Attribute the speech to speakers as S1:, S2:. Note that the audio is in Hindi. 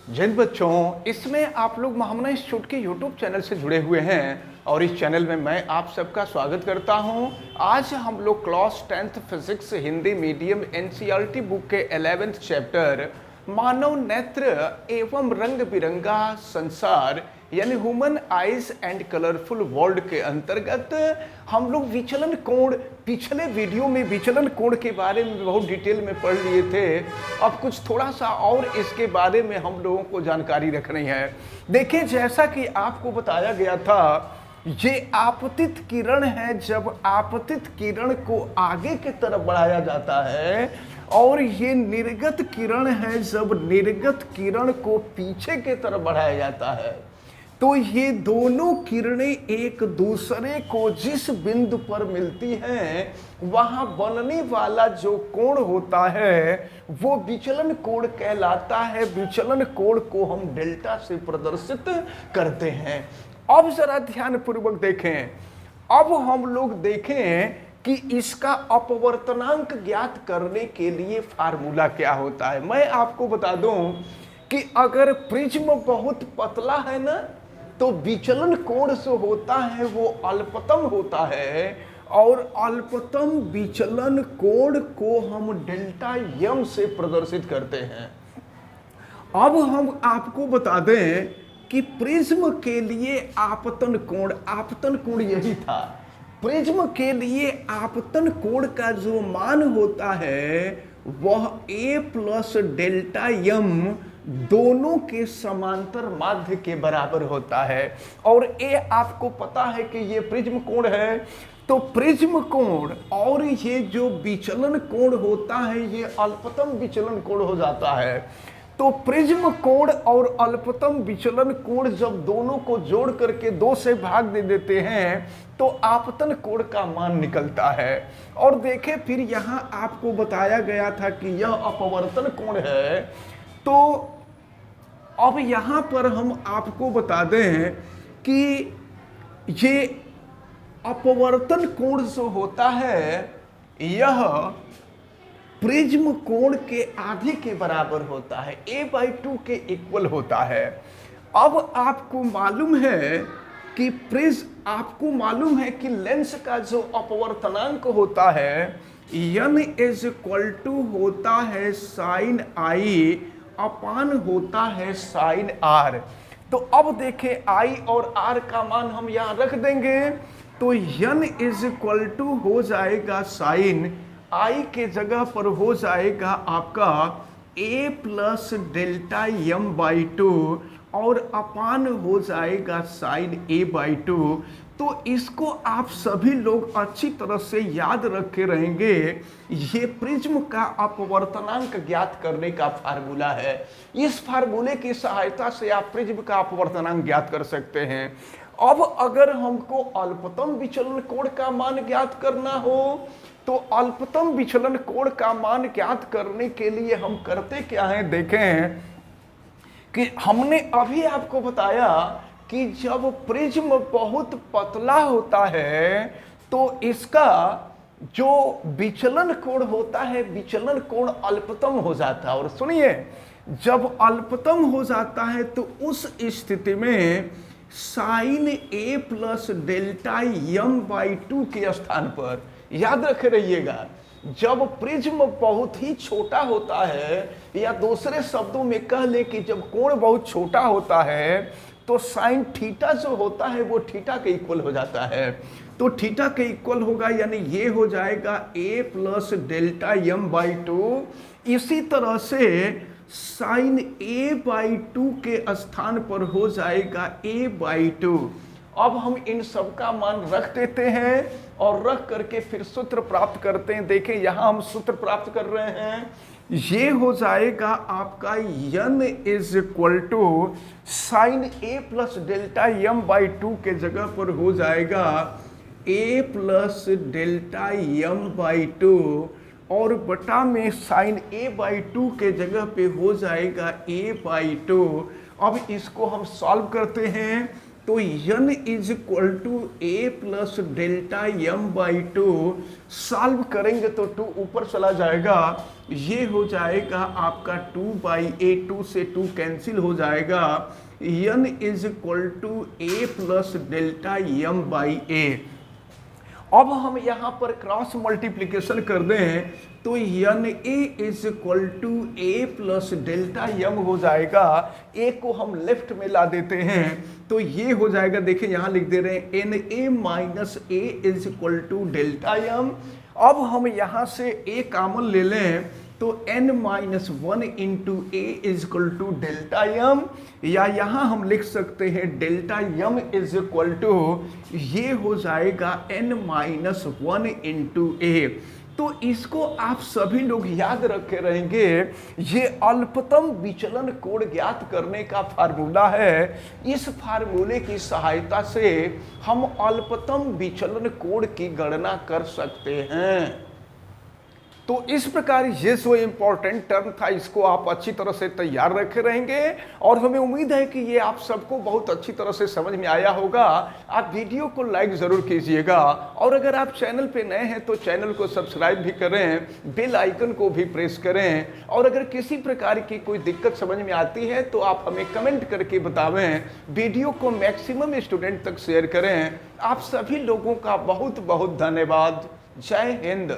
S1: जिन बच्चों इसमें आप लोग महामना इंस्टीट्यूट के यूट्यूब चैनल से जुड़े हुए हैं और इस चैनल में मैं आप सबका स्वागत करता हूं। आज हम लोग class 10th physics Hindi medium NCERT book के 11th चैप्टर मानव नेत्र एवं रंग बिरंगा संसार यानी human eyes and colourful world के अंतर्गत हम लोग विचलन कोण, पिछले वीडियो में विचलन कोण के बारे में बहुत डिटेल में पढ़ लिए थे। अब कुछ थोड़ा सा और इसके बारे में हम लोगों को जानकारी रखनी है। देखिए, जैसा कि आपको बताया गया था, ये आपतित किरण है। जब आपतित किरण को आगे की तरफ बढ़ाया जाता है, और ये निर्गत किरण है जब निर्गत किरण को पीछे की तरफ बढ़ाया जाता है, तो ये दोनों किरणें एक दूसरे को जिस बिंदु पर मिलती हैं वहां बनने वाला जो कोण होता है वो विचलन कोण कहलाता है। विचलन कोण को हम डेल्टा से प्रदर्शित करते हैं। अब जरा ध्यान पूर्वक देखें। अब हम लोग देखें कि इसका अपवर्तनांक ज्ञात करने के लिए फार्मूला क्या होता है। मैं आपको बता दूं कि अगर प्रिज्म बहुत पतला है ना, तो विचलन कोण से होता है वो अल्पतम होता है, और अल्पतम विचलन कोण को हम डेल्टा यम से प्रदर्शित करते हैं। अब हम आपको बता दें कि प्रिज्म के लिए आपतन कोण यही था। प्रिज्म के लिए आपतन कोण का जो मान होता है वह a प्लस डेल्टा यम दोनों के समांतर माध्य के बराबर होता है। और a आपको पता है कि ये प्रिज्म कोण है, तो प्रिज्म कोण और ये जो विचलन कोण होता है ये अल्पतम विचलन कोण हो जाता है। तो प्रिज्म कोण और अल्पतम विचलन कोण जब दोनों को जोड़ करके 2 से भाग दे देते हैं तो आपतन कोण का मान निकलता है। और देखें, फिर यहां आपको बताया गया था कि यह अपवर्तन कोण है। तो अब यहां पर हम आपको बता दें कि ये अपवर्तन कोण जो होता है यह प्रिज्म कोण के आधे के बराबर होता है, a/2 के इक्वल होता है। अब आपको मालूम है कि लेंस का जो अपवर्तनांक होता है n इज इक्वल टू होता है साइन आई अपान होता है साइन आर। तो अब देखें, आई और आर का मान हम यहां रख देंगे, तो n इज इक्वल टू हो जाएगा साइन आई के जगह पर हो जाएगा आपका a plus delta m by 2 और अपान हो जाएगा साइन a/2। तो इसको आप सभी लोग अच्छी तरह से याद रखे रहेंगे। ये प्रिज्म का अपवर्तनांक ज्ञात करने का फार्मूला है। इस फार्मूले की सहायता से आप प्रिज्म का अपवर्तनांक ज्ञात कर सकते हैं। अब अगर हमको अल्पतम विचलन कोण का मान ज्ञात करना हो, तो अल्पतम विचलन कोण का मान ज्ञात करने के लिए हम करते क्या हैं, देखें कि हमने अभी आपको बताया कि जब प्रिज्म बहुत पतला होता है तो इसका जो विचलन कोण होता है विचलन कोण अल्पतम हो जाता है। और सुनिए, जब अल्पतम हो जाता है तो उस स्थिति में sine a plus delta m by 2 के स्थान पर याद रखे रहिएगा, जब प्रिज्म बहुत ही छोटा होता है, या दूसरे शब्दों में कह ले कि जब कोण बहुत छोटा होता है तो साइन थीटा जो होता है वो थीटा के इक्वल हो जाता है। तो थीटा के इक्वल होगा, यानी ये हो जाएगा a plus delta m by 2। इसी तरह से साइन a/2 के स्थान पर हो जाएगा a/2। अब हम इन सब का मान रख देते हैं और रख करके फिर सूत्र प्राप्त करते हैं। देखें, यहां हम सूत्र प्राप्त कर रहे हैं। ये हो जाएगा आपका n is equal to sine a plus delta m by 2 के जगह पर हो जाएगा a plus delta m by 2, और बटा में साइन a/2 के जगह पे हो जाएगा a/2। अब इसको हम सॉल्व करते हैं तो n is equal to a plus delta m by two. Solve करेंगे तो 2 ऊपर चला जाएगा, ये हो जाएगा आपका 2 बाई a, 2 से 2 कैंसिल हो जाएगा। n is equal to a plus delta m by a। अब हम यहाँ पर क्रॉस मल्टीप्लीकेशन कर दें तो n a is equal to a plus delta यम हो जाएगा। ए को हम लेफ्ट में ला देते हैं तो ये हो जाएगा, देखिए यहाँ लिख दे रहे हैं n a minus a is equal to delta यम। अब हम यहाँ से ए कॉमन ले लें तो n minus one into a is equal to delta यम, या यहाँ हम लिख सकते हैं डेल्टा यम इज इक्वल टू, ये हो जाएगा n minus one into a. तो इसको आप सभी लोग याद रखे रहेंगे, ये अल्पतम विचलन कोण ज्ञात करने का फार्मूला है। इस फार्मूले की सहायता से हम अल्पतम विचलन कोण की गणना कर सकते हैं। तो इस प्रकार ये जो इम्पोर्टेंट टर्म था इसको आप अच्छी तरह से तैयार रखे रहेंगे और हमें उम्मीद है कि ये आप सबको बहुत अच्छी तरह से समझ में आया होगा। आप वीडियो को लाइक ज़रूर कीजिएगा और अगर आप चैनल पे नए हैं तो चैनल को सब्सक्राइब भी करें, बेल आइकन को भी प्रेस करें और अगर किसी प्रकार की कोई दिक्कत समझ में आती है तो आप हमें कमेंट करके बतावें। वीडियो को मैक्सिमम स्टूडेंट तक शेयर करें। आप सभी लोगों का बहुत बहुत धन्यवाद। जय हिंद।